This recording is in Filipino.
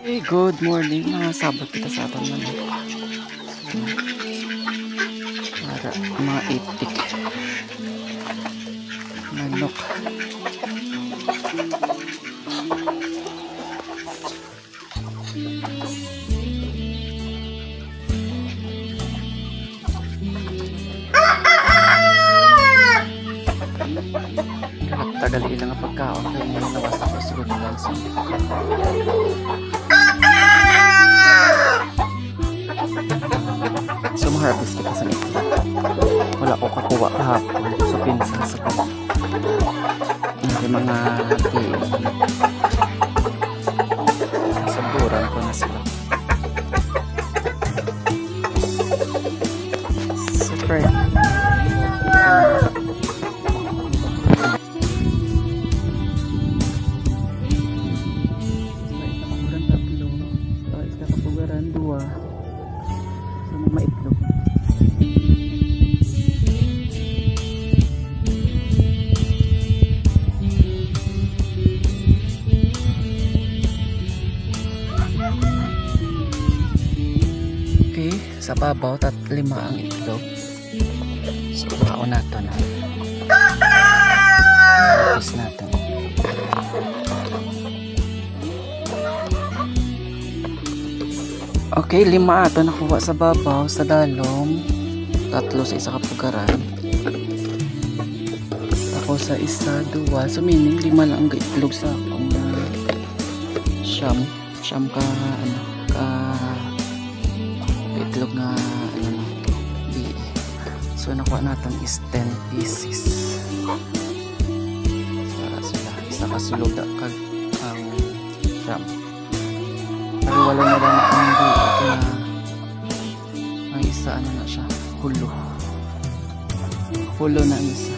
Hey, good morning. Mga sabot kita sa atin naman. Para mga itik. Manok. Tagali lang ang pagkaon kaya ngayon nawas ako sa gutulan sa so ma-harvest kita sa ito. Wala ko kakuha kahapon sa pinsan sa ko may mga saburan ko na sila super. Dua sama maitlog. Okay, sa babaw 5 ang itlog. So kaon nato na. Tapos natin. Okay, 5 ato nakuha sa babaw, sa dalom, 3 sa isa kapugaran. Tapos sa isa, 2, so meaning 5 lang ang itlog sa akong siyam ka itlog nga di. So nakuha natin is 10 pieces. Para sila, isa kasulog kag ang siyam. Pero wala na lang ang ang isa ano na siya, hulo na ang isa.